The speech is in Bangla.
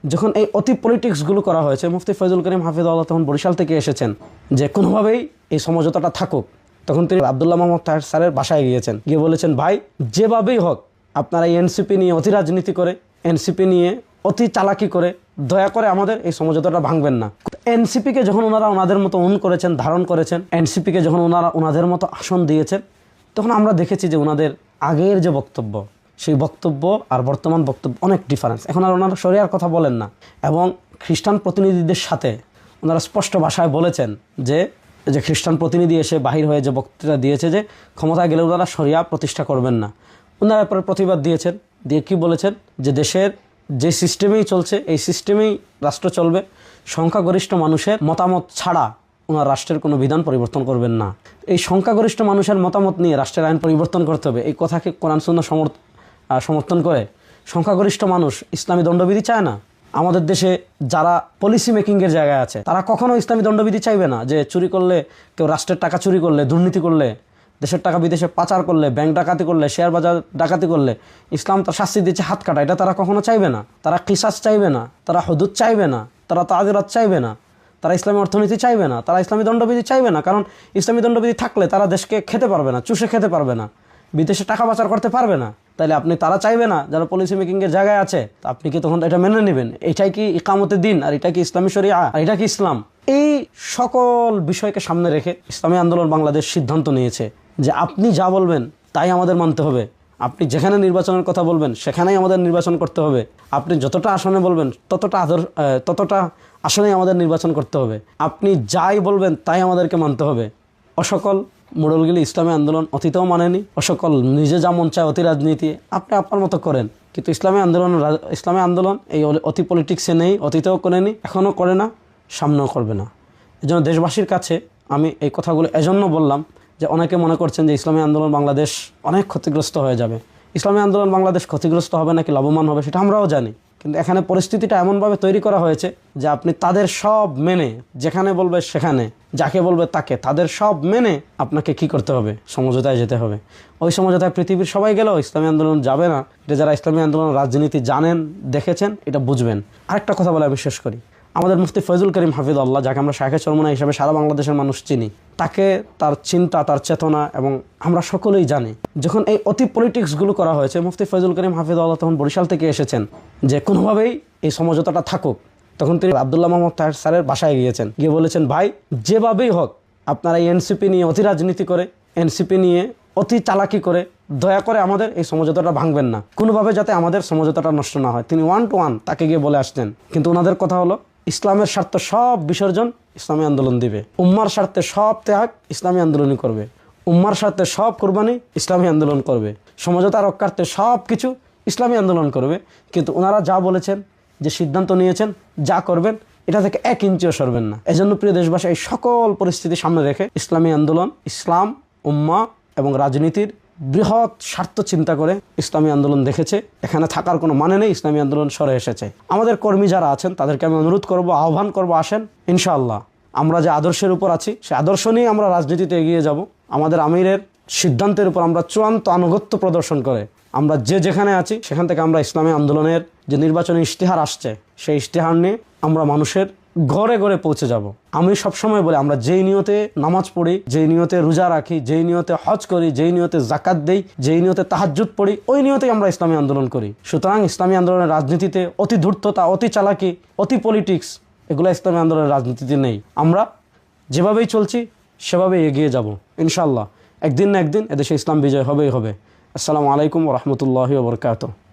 যখন এই অতি পলিটিক্সগুলো করা হয়েছে, মুফতি ফয়জুল করিম হাফিজাহুল্লাহ তখন বরিশাল থেকে এসেছেন যে কোনোভাবেই এই সমঝোতাটা থাকুক। তখন তিনি আব্দুল্লাহ মোহাম্মদ তাহের স্যারের বাসায় গিয়েছেন, গিয়ে বলেছেন, ভাই যেভাবেই হোক আপনারা এই এনসিপি নিয়ে অতি রাজনীতি করে, এনসিপি নিয়ে অতি চালাকি করে দয়া করে আমাদের এই সমঝোতাটা ভাঙবেন না। এনসিপিকে যখন ওনারা ওনাদের মতো করেছেন, ধারণ করেছেন, এনসিপিকে যখন ওনারা ওনাদের মতো আসন দিয়েছেন, তখন আমরা দেখেছি যে ওনাদের আগের যে বক্তব্য, সেই বক্তব্য আর বর্তমান বক্তব্য অনেক ডিফারেন্স। এখন আর ওনারা শরিয়ার কথা বলেন না, এবং খ্রিস্টান প্রতিনিধিদের সাথে ওনারা স্পষ্ট ভাষায় বলেছেন যে খ্রিস্টান প্রতিনিধি এসে বাহির হয়ে যে বক্তৃতা দিয়েছে যে ক্ষমতায় গেলে ওনারা শরিয়া প্রতিষ্ঠা করবেন না, ওনারা এরপরে প্রতিবাদ দিয়েছেন, দিয়ে কি বলেছেন যে দেশের যে সিস্টেমেই চলছে এই সিস্টেমেই রাষ্ট্র চলবে, সংখ্যাগরিষ্ঠ মানুষের মতামত ছাড়া ওনার রাষ্ট্রের কোনো বিধান পরিবর্তন করবেন না। এই সংখ্যাগরিষ্ঠ মানুষের মতামত নিয়ে রাষ্ট্রের আইন পরিবর্তন করতে হবে, এই কথাকে কোরআন সুন্নাহ সমর্থন করে। সংখ্যাগরিষ্ঠ মানুষ ইসলামী দণ্ডবিধি চায় না। আমাদের দেশে যারা পলিসি মেকিংয়ের জায়গায় আছে তারা কখনো ইসলামী দণ্ডবিধি চাইবে না, যে চুরি করলে, কেউ রাষ্ট্রের টাকা চুরি করলে, দুর্নীতি করলে, দেশের টাকা বিদেশে পাচার করলে, ব্যাংক ডাকাতি করলে, শেয়ার বাজার ডাকাতি করলে ইসলাম তার শাস্তি দিচ্ছে হাত কাটা, এটা তারা কখনো চাইবে না। তারা কিসাস চাইবে না, তারা হুদুদ চাইবে না, তারা তাজিরাত চাইবে না, তারা ইসলামী অর্থনীতি চাইবে না, তারা ইসলামী দণ্ডবিধি চাইবে না। কারণ ইসলামী দণ্ডবিধি থাকলে তারা দেশকে খেতে পারবে না, চুষে খেতে পারবে না, বিদেশে টাকা পাচার করতে পারবে না। তাইলে আপনি তারা চাইবে না যারা পলিসি মেকিংয়ের জায়গায় আছে, আপনি কি তখন এটা মেনে নেবেন? এটাই কি ইকামতে দিন? আর এটা কি ইসলামী শরিয়া? আর এটা কি ইসলাম? এই সকল বিষয়কে সামনে রেখে ইসলামী আন্দোলন বাংলাদেশ সিদ্ধান্ত নিয়েছে যে আপনি যা বলবেন তাই আমাদের মানতে হবে। আপনি যেখানে নির্বাচনের কথা বলবেন সেখানেই আমাদের নির্বাচন করতে হবে। আপনি যতটা আসনে বলবেন ততটা আসনেই আমাদের নির্বাচন করতে হবে। আপনি যাই বলবেন তাই আমাদেরকে মানতে হবে। অসকল মোড়লগুলি ইসলামী আন্দোলন অতীতেও মানেনি, অসকল নিজে যা মন চায় অতি রাজনীতি আপনি আপনার মতো করেন, কিন্তু ইসলামী আন্দোলন এই অতি পলিটিক্সে নেই, অতীতেও করেনি, এখনও করে না, সামনেও করবে না। এজন্য দেশবাসীর কাছে আমি এই কথাগুলো এজন্য বললাম যে অনেকে মনে করছেন যে ইসলামী আন্দোলন বাংলাদেশ অনেক ক্ষতিগ্রস্ত হয়ে যাবে। ইসলামী আন্দোলন বাংলাদেশ ক্ষতিগ্রস্ত হবে নাকি লাভবান হবে সেটা আমরাও জানি, কিন্তু এখানে পরিস্থিতিটা এমনভাবে তৈরি করা হয়েছে যে আপনি তাদের সব মেনে, যেখানে বলবে সেখানে, যাকে বলবে তাকে, তাদের সব মেনে আপনাকে কি করতে হবে? সমঝোতায় যেতে হবে। ওই সমঝোতায় পৃথিবীর সবাই গেলেও ইসলামী আন্দোলন যাবে না। এটা যারা ইসলামী আন্দোলন রাজনীতি জানেন, দেখেছেন, এটা বুঝবেন। আরেকটা কথা বলে আমি শেষ করি। আমাদের মুফতি ফয়জুল করিম হাফিজাহুল্লাহ, যাকে আমরা শায়খে চরমোনাই হিসাবে সারা বাংলাদেশের মানুষ চিনি, তাকে, তার চিন্তা, তার চেতনা, এবং আমরা সকলেই জানি, যখন এই অতি পলিটিক্সগুলো করা হয়েছে, মুফতি ফয়জুল করিম হাফিজাহুল্লাহ তখন বরিশাল থেকে এসেছেন যে কোনোভাবেই এই সমঝোতাটা থাকুক। তখন তিনি আব্দুল্লাহ মোহাম্মদ তাহের স্যারের বাসায় গিয়েছেন, গিয়ে বলেছেন, ভাই যেভাবেই হোক আপনারা এই এনসিপি নিয়ে অতি রাজনীতি করে, এনসিপি নিয়ে অতি চালাকি করে দয়া করে আমাদের এই সমঝোতাটা ভাঙবেন না, কোনোভাবে যাতে আমাদের সমঝোতাটা নষ্ট না হয়। তিনি 1 to 1 তাকে গিয়ে বলে আসতেন। কিন্তু ওনাদের কথা হলো ইসলামের স্বার্থে সব বিসর্জন ইসলামী আন্দোলন দিবে, উম্মার স্বার্থে সব ত্যাগ ইসলামী আন্দোলনই করবে, উম্মার স্বার্থে সব কুরবানি ইসলামী আন্দোলন করবে, সমঝোতা রক্ষার্থে সব কিছু ইসলামী আন্দোলন করবে। কিন্তু ওনারা যা বলেছেন, যে সিদ্ধান্ত নিয়েছেন, যা করবেন, এটা থেকে 1 ইঞ্চিও সরবেন না। এজন্য প্রিয় দেশবাসী, এই সকল পরিস্থিতি সামনে রেখে ইসলামী আন্দোলন ইসলাম, উম্মা এবং রাজনীতির বৃহৎ স্বার্থ চিন্তা করে ইসলামী আন্দোলন দেখেছে এখানে থাকার কোনো মানে নেই, ইসলামী আন্দোলন সরে এসেছে। আমাদের কর্মী যারা আছেন তাদেরকে আমি অনুরোধ করব, আহ্বান করব, আসেন ইনশাআল্লাহ আমরা যে আদর্শের উপর আছি সে আদর্শ নিয়ে আমরা রাজনীতিতে এগিয়ে যাব। আমাদের আমিরের সিদ্ধান্তের উপর আমরা চূড়ান্ত আনুগত্য প্রদর্শন করে আমরা যেখানে আছি সেখান থেকে আমরা ইসলামী আন্দোলনের যে নির্বাচনী ইশতেহার আসছে সেই ইশতেহার নিয়ে আমরা মানুষের ঘরে ঘরে পৌঁছে যাব। আমি সবসময় বলি, আমরা যেই নিয়তে নামাজ পড়ি, যেই নিয়তে রোজা রাখি, যেই নিয়তে হজ করি, যেই নিয়তে জাকাত দেই, যেই নিয়তে তাহাজ্জুদ পড়ি, ওই নিয়তেই আমরা ইসলামী আন্দোলন করি। সুতরাং ইসলামী আন্দোলনের রাজনীতিতে অতি ধূর্ততা, অতি চালাকি, অতি পলিটিক্স এগুলো ইসলামী আন্দোলনের রাজনীতিতে নেই। আমরা যেভাবেই চলছি সেভাবেই এগিয়ে যাব ইনশাআল্লাহ। একদিন না একদিন এদেশে ইসলাম বিজয় হবেই হবে। আসসালামু আলাইকুম ওয়া রাহমাতুল্লাহি ওয়া বারাকাতুহু।